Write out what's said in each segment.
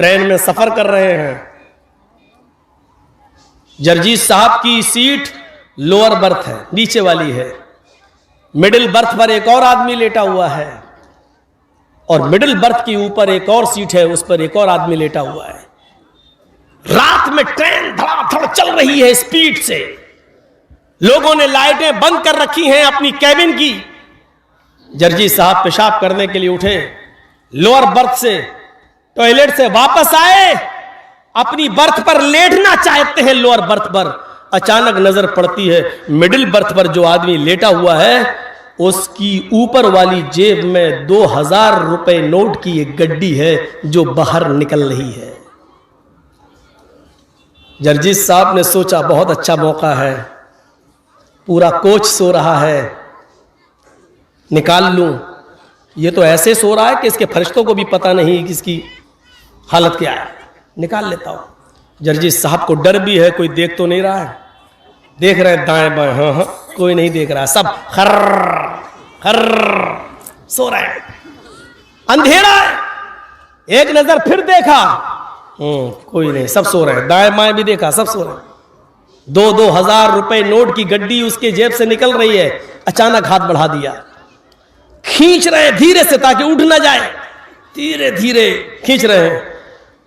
Train में सफर कर रहे हैं। जर्जीत साहब की सीट लोअर बर्थ है, नीचे वाली है। मिडिल बर्थ पर एक और आदमी लेटा हुआ है और मिडिल बर्थ के ऊपर एक और सीट है, उस पर एक और आदमी लेटा हुआ है। रात में ट्रेन धड़ाधड़ चल रही है स्पीड से। लोगों ने लाइटें बंद कर रखी हैं अपनी कैबिन की। जर्जीत साहब पेशाब करने के लिए उठे, लोअर बर्थ से टॉयलेट से वापस आए, अपनी बर्थ पर लेटना चाहते हैं लोअर बर्थ पर। अचानक नजर पड़ती है मिडिल बर्थ पर जो आदमी लेटा हुआ है उसकी ऊपर वाली जेब में 2000 रुपए नोट की एक गड्डी है जो बाहर निकल रही है। जर्जीत साहब ने सोचा बहुत अच्छा मौका है, पूरा कोच सो रहा है, निकाल लूं। ये तो ऐसे सो रहा है कि इसके फरिश्तों को भी पता नहीं कि इसकी हालत क्या है, निकाल लेता हूं। जर्जीत साहब को डर भी है, कोई देख तो नहीं रहा है। देख रहे हैं दाएं बाएं, हाँ हाँ कोई नहीं देख रहा है, सब खर्र खर्र सो रहे हैं। अंधेरा है, एक नजर फिर देखा, कोई नहीं, सब सो रहे हैं। दाएं बाएं भी देखा, सब सो रहे हैं। 2-2000 रुपए नोट की गड्डी उसके जेब से निकल रही है। अचानक हाथ बढ़ा दिया, खींच रहे हैं धीरे से ताकि उठ ना जाए, धीरे धीरे खींच रहे हैं,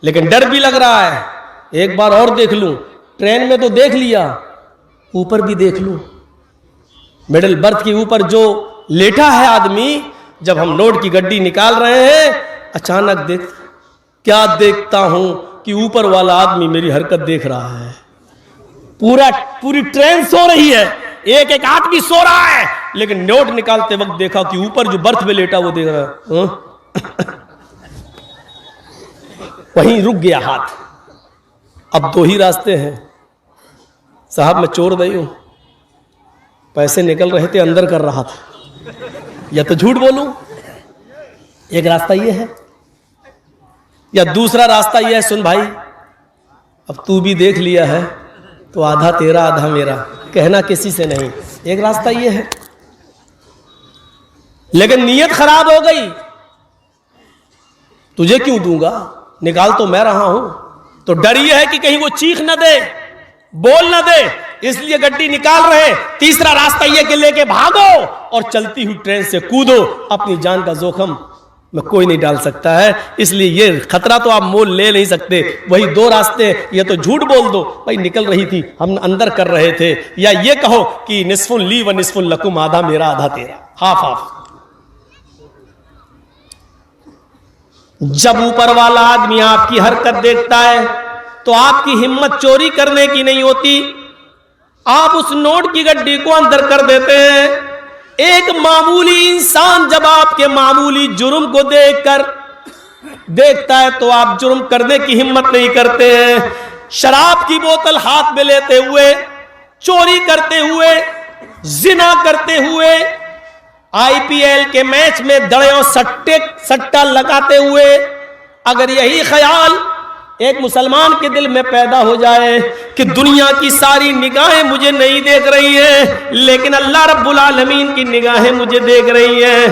लेकिन डर भी लग रहा है। एक बार और देख लूं, ट्रेन में तो देख लिया, ऊपर भी देख लूं। मिडिल बर्थ के ऊपर जो लेटा है आदमी, जब हम नोट की गड्डी निकाल रहे हैं, अचानक क्या देखता हूं कि ऊपर वाला आदमी मेरी हरकत देख रहा है। पूरी ट्रेन सो रही है, एक एक आदमी सो रहा है, लेकिन नोट निकालते वक्त देखा कि ऊपर जो बर्थ में लेटा वो देख रहा है। वहीं रुक गया हाथ। अब 2 ही रास्ते हैं साहब, मैं चोर नहीं हूं, पैसे निकल रहे थे अंदर कर रहा था, या तो झूठ बोलूं, एक रास्ता ये है, या दूसरा रास्ता ये है, सुन भाई अब तू भी देख लिया है तो आधा तेरा आधा मेरा, कहना किसी से नहीं। एक रास्ता ये है, लेकिन नीयत खराब हो गई, तुझे क्यों दूंगा, निकाल तो मैं रहा हूं। तो डर ये है कि कहीं वो चीख ना दे, बोल ना दे, इसलिए गड्डी निकाल रहे। तीसरा रास्ता ये कि लेके भागो और चलती हुई ट्रेन से कूदो, अपनी जान का जोखम में कोई नहीं डाल सकता है, इसलिए ये खतरा तो आप मोल ले नहीं सकते। वही 2 रास्ते, ये तो झूठ बोल दो भाई निकल रही थी हम अंदर कर रहे थे, या ये कहो कि निस्फुन ली व निस्फुन लकुम, आधा मेरा आधा तेरा, हाफ हाफ। जब ऊपर वाला आदमी आपकी हरकत देखता है तो आपकी हिम्मत चोरी करने की नहीं होती, आप उस नोट की गड्डी को अंदर कर देते हैं। एक मामूली इंसान जब आपके मामूली जुर्म को देखता है तो आप जुर्म करने की हिम्मत नहीं करते हैं। शराब की बोतल हाथ में लेते हुए, चोरी करते हुए, जिना करते हुए, आईपीएल के मैच में दड़े सट्टा लगाते हुए, अगर यही ख्याल एक मुसलमान के दिल में पैदा हो जाए कि दुनिया की सारी निगाहें मुझे नहीं देख रही हैं, लेकिन अल्लाह रब्बुल आलमीन की निगाहें मुझे देख रही हैं,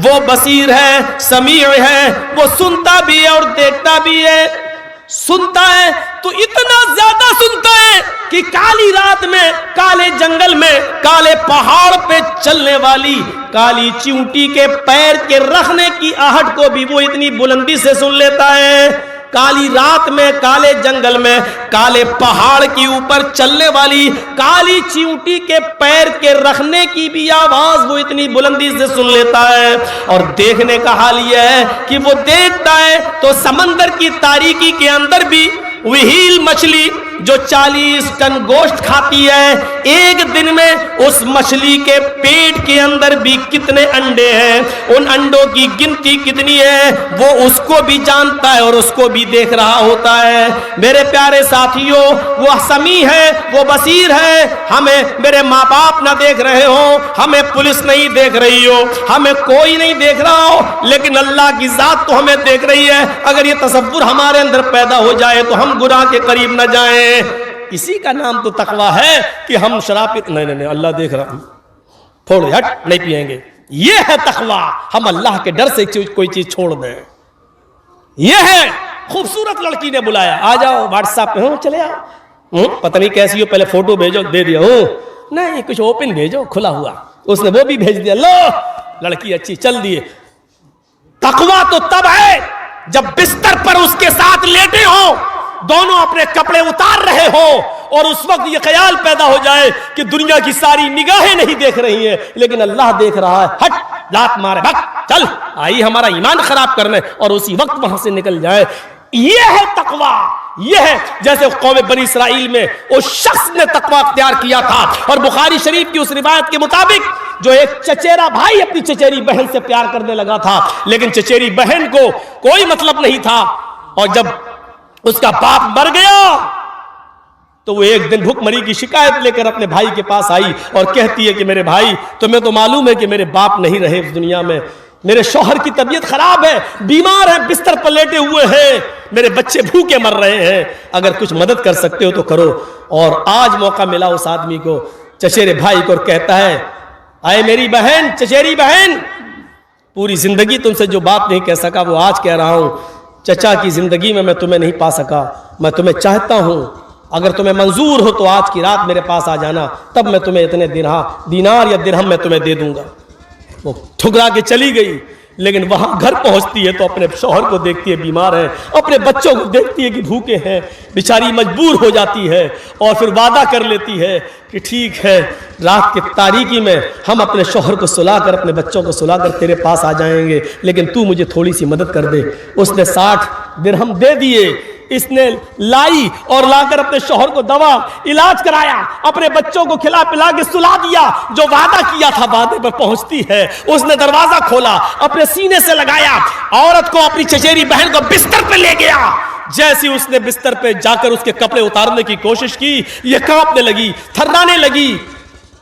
वो बसीर है, समीअ है, वो सुनता भी है और देखता भी है। सुनता है तो इतना ज्यादा सुनता है कि काली रात में, काले जंगल में, काले पहाड़ पे चलने वाली काली चींटी के पैर के रखने की आहट को भी वो इतनी बुलंदी से सुन लेता है। काली रात में, काले जंगल में, काले पहाड़ के ऊपर चलने वाली काली चींटी के पैर के रखने की भी आवाज वो इतनी बुलंदी से सुन लेता है। और देखने का हाल यह है कि वो देखता है तो समंदर की तारीकी के अंदर भी व्हील मछली जो 40 टन गोश्त खाती है, एक दिन में उस मछली के पेट के अंदर भी कितने अंडे हैं, उन अंडों की गिनती कितनी है, वो उसको भी जानता है और उसको भी देख रहा होता है। मेरे प्यारे साथियों, वो समी है, वो बसीर है। हमें मेरे माँ बाप ना देख रहे हो, हमें पुलिस नहीं देख रही हो, हमें कोई नहीं देख रहा हो, लेकिन अल्लाह की जात तो हमें देख रही है। अगर ये तसव्वुर हमारे अंदर पैदा हो जाए तो हम गुनाह के करीब न जाएं। इसी का नाम तो तकवा है कि हम शराब नहीं अल्लाह देख रहा, छोड़ हट, नहीं पिएंगे। ये है तकवा, हम अल्लाह के डर से कोई चीज छोड़ दें। ये है खूबसूरत लड़की ने बुलाया, आ जाओ व्हाट्सएप पे, हूँ चले आओ, पता नहीं कैसी हो, पहले फोटो भेजो, दे दिया, हूँ नहीं कुछ ओपन भेजो खुला हुआ, उसने वो भी भेज दिया, लो लड़की अच्छी, चल दिए। तकवा तो तब है जब बिस्तर पर उसके साथ लेटे हो, दोनों अपने कपड़े उतार रहे हो और उस वक्त ये ख्याल पैदा हो जाए कि दुनिया की सारी निगाहें नहीं देख रही हैं लेकिन अल्लाह देख रहा है, हट लात मारे भग चल, आई हमारा ईमान खराब करने, और उसी वक्त वहां से निकल जाए। ये है तकवा। ये है जैसे कौम बनी इसराइल में उस शख्स ने तकवा अख्तियार किया था, और बुखारी शरीफ की उस रिवायत के मुताबिक जो एक चचेरा भाई अपनी चचेरी बहन से प्यार करने लगा था, लेकिन चचेरी बहन को कोई मतलब नहीं था, और जब उसका बाप मर गया तो वो एक दिन भूखमरी की शिकायत लेकर अपने भाई के पास आई और कहती है कि मेरे भाई, तुम्हें तो मालूम है कि मेरे बाप नहीं रहे इस दुनिया में, मेरे शौहर की तबीयत खराब है, बीमार है, बिस्तर पर लेटे हुए हैं, मेरे बच्चे भूखे मर रहे हैं, अगर कुछ मदद कर सकते हो तो करो। और आज मौका मिला उस आदमी को, चचेरे भाई को, और कहता है, आए मेरी बहन, चचेरी बहन, पूरी जिंदगी तुमसे जो बात नहीं कह सका वो आज कह रहा हूं। चचा की जिंदगी में मैं तुम्हें नहीं पा सका, मैं तुम्हें चाहता हूं, अगर तुम्हें मंजूर हो तो आज की रात मेरे पास आ जाना, तब मैं तुम्हें इतने दिनार या दिरहम मैं तुम्हें दे दूंगा। वो ठुकरा के चली गई, लेकिन वहां घर पहुंचती है तो अपने शौहर को देखती है बीमार है, अपने बच्चों को देखती है कि भूखे हैं, बेचारी मजबूर हो जाती है और फिर वादा कर लेती है कि ठीक है, रात की तारीकी में हम अपने शौहर को सुलाकर, अपने बच्चों को सुलाकर तेरे पास आ जाएंगे, लेकिन तू मुझे थोड़ी सी मदद कर दे। उसने 60 दिरहम दे दिए, इसने लाई और लाकर अपने शौहर को दवा इलाज कराया, अपने बच्चों को खिला पिला के सुला दिया, जो वादा किया था वादे पर पहुंचती है। उसने दरवाजा खोला, अपने सीने से लगाया, औरत को, अपनी चचेरी बहन को बिस्तर पे ले गया। जैसे उसने बिस्तर पे जाकर उसके कपड़े उतारने की कोशिश की, ये कांपने लगी, थर्राने लगी।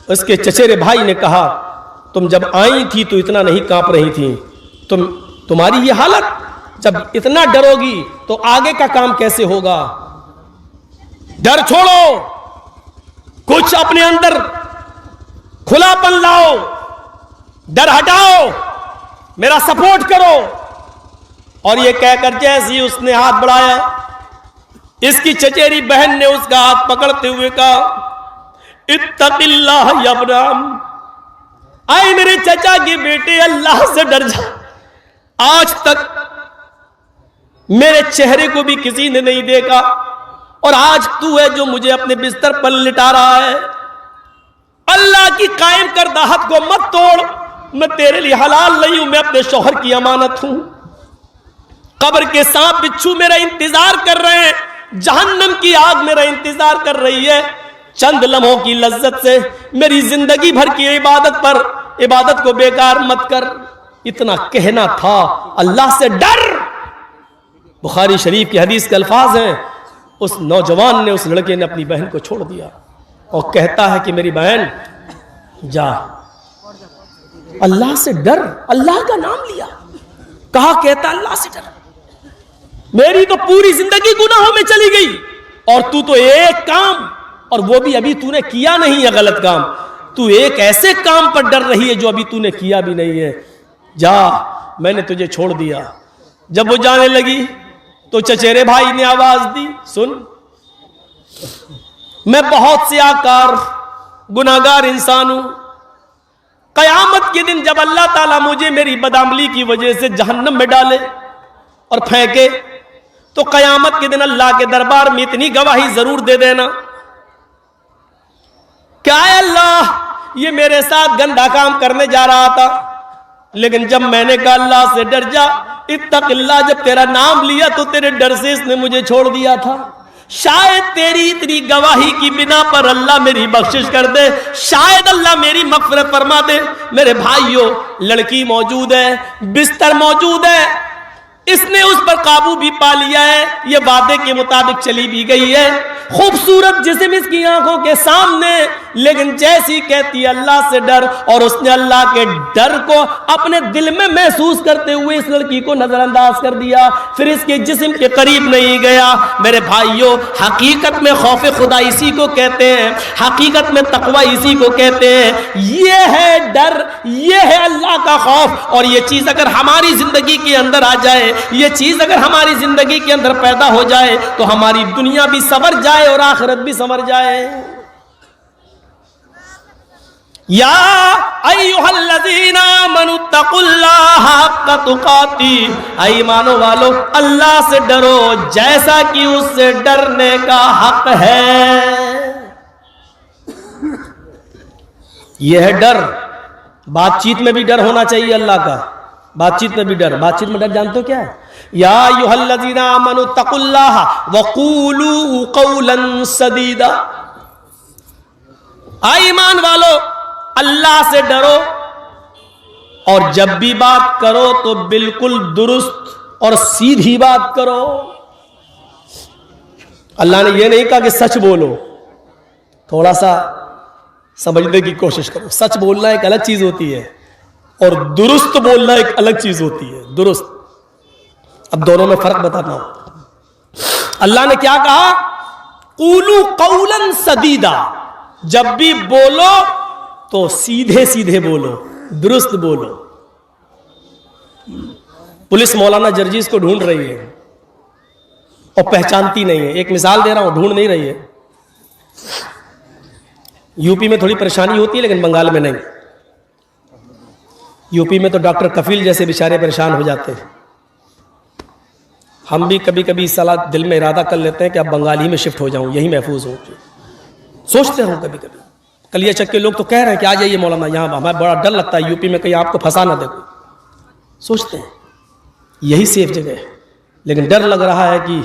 उसके चचेरे भाई ने कहा, तुम जब आई थी तो इतना नहीं कांप रही थी, तुम्हारी ये हालत, जब इतना डरोगी तो आगे का काम कैसे होगा? डर छोड़ो, कुछ अपने अंदर खुलापन लाओ, डर हटाओ, मेरा सपोर्ट करो। और ये कहकर जैसे ही उसने हाथ बढ़ाया, इसकी चचेरी बहन ने उसका हाथ पकड़ते हुए कहा, इत्तक़िल्लाह या इब्राहिम, आए मेरे चचा के बेटे, अल्लाह से डर जा। आज तक मेरे चेहरे को भी किसी ने नहीं देखा, और आज तू है जो मुझे अपने बिस्तर पर लिटा रहा है। अल्लाह की कायम करदा हद को मत तोड़, मैं तेरे लिए हलाल नहीं हूं, मैं अपने शौहर की अमानत हूं। कब्र के सांप बिच्छू मेरा इंतजार कर रहे हैं, जहन्नम की आग मेरा इंतजार कर रही है। चंद लम्हों की लज्जत से मेरी जिंदगी भर की इबादत को बेकार मत कर। इतना कहना था, अल्लाह से डर। बुखारी शरीफ की हदीस के अल्फाज हैं, उस नौजवान ने, उस लड़के ने अपनी बहन को छोड़ दिया और कहता है कि मेरी बहन जा, अल्लाह से डर। अल्लाह का नाम लिया, कहा, कहता अल्लाह से डर। मेरी तो पूरी जिंदगी गुनाहों में चली गई, और तू तो एक काम, और वो भी अभी तूने किया नहीं है गलत काम, तू एक ऐसे काम पर डर रही है जो अभी तूने किया भी नहीं है। जा, मैंने तुझे छोड़ दिया। जब वो जाने लगी तो चचेरे भाई ने आवाज दी, सुन, मैं बहुत से आकार गुनाहगार इंसान हूं। कयामत के दिन जब अल्लाह ताला मुझे मेरी बदअमली की वजह से जहन्नम में डाले और फेंके, तो कयामत के दिन अल्लाह के दरबार में इतनी गवाही जरूर दे देना, क्या है अल्लाह, ये मेरे साथ गंदा काम करने जा रहा था, लेकिन जब मैंने कहा अल्लाह से डर जा, इत्तक़िल्लाह, जब तेरा नाम लिया तो तेरे डर से इसने मुझे छोड़ दिया था। शायद तेरी इतनी गवाही की बिना पर अल्लाह मेरी बख्शिश कर दे, शायद अल्लाह मेरी मग़फ़िरत फरमा दे। मेरे भाइयों, लड़की मौजूद है, बिस्तर मौजूद है, इसने उस पर काबू भी पा लिया है, ये वादे के मुताबिक चली भी गई है। खूबसूरत जिस्म इसकी आंखों के सामने, लेकिन जैसी कहती है अल्लाह से डर, और उसने अल्लाह के डर को अपने दिल में महसूस करते हुए इस लड़की को नजरअंदाज कर दिया, फिर इसके जिस्म के करीब नहीं गया। मेरे भाइयों, हकीकत में खौफ खुदा इसी को कहते हैं, हकीकत में तकवा इसी को कहते हैं। ये है डर, ये है अल्लाह का खौफ। और ये चीज अगर हमारी जिंदगी के अंदर आ जाए, ये चीज अगर हमारी जिंदगी के अंदर पैदा हो जाए, तो हमारी दुनिया भी संवर जाए और आखिरत भी संवर जाए। या अय्युहल्लज़ीना आमनुत्तकुल्लाह हक़्क़ तुक़ाती, ऐ ईमानो वालो अल्लाह से डरो जैसा कि उससे डरने का हक है। यह है डर। बातचीत में भी डर होना चाहिए अल्लाह का, बातचीत में भी डर। बातचीत में डर जानते हो क्या है? या अय्युहल्लज़ीना आमनुत्तकुल्लाह वक़ूलू क़ौलन सदीदा, ऐ ईमान वालो अल्लाह से डरो और जब भी बात करो तो बिल्कुल दुरुस्त और सीधी बात करो। अल्लाह ने यह नहीं कहा कि सच बोलो, थोड़ा सा समझने की कोशिश करो। सच बोलना एक अलग चीज होती है और दुरुस्त बोलना एक अलग चीज होती है। दुरुस्त, अब दोनों में फर्क बताता हूं। अल्लाह ने क्या कहा? क़ूलू क़ौलन सदीदा, जब भी बोलो तो सीधे सीधे बोलो, दुरुस्त बोलो। पुलिस मौलाना जर्जीस को ढूंढ रही है और पहचानती नहीं है। एक मिसाल दे रहा हूं, ढूंढ नहीं रही है। यूपी में थोड़ी परेशानी होती है, लेकिन बंगाल में नहीं। यूपी में तो डॉक्टर कफील जैसे बेचारे परेशान हो जाते हैं। हम भी कभी कभी सलाह दिल में इरादा कर लेते हैं कि अब बंगाल ही में शिफ्ट हो जाऊं, यही महफूज हो। सोचते हूं कभी कभी। कलिया चक के लोग तो कह रहे हैं कि आ जाइए मौलाना यहाँ, हमें बड़ा डर लगता है यूपी में कहीं आपको फंसा ना दे कोई। सोचते हैं यही सेफ जगह है, लेकिन डर लग रहा है कि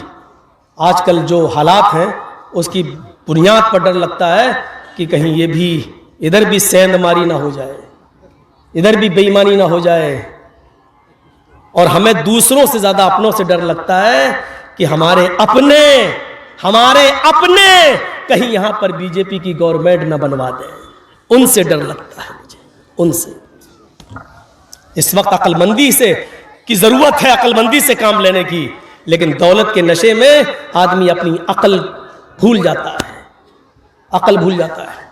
आजकल जो हालात हैं उसकी बुनियाद पर डर लगता है कि कहीं ये भी इधर भी सेंधमारी ना हो जाए, इधर भी बेईमानी ना हो जाए। और हमें दूसरों से ज्यादा अपनों से डर लगता है कि हमारे अपने कहीं यहां पर बीजेपी की गवर्नमेंट ना बनवा दे। उनसे डर लगता है मुझे, उनसे। इस वक्त अक्लमंदी से की जरूरत है, अक्लमंदी से काम लेने की, लेकिन दौलत के नशे में आदमी अपनी अक्ल भूल जाता है, अक्ल भूल जाता है।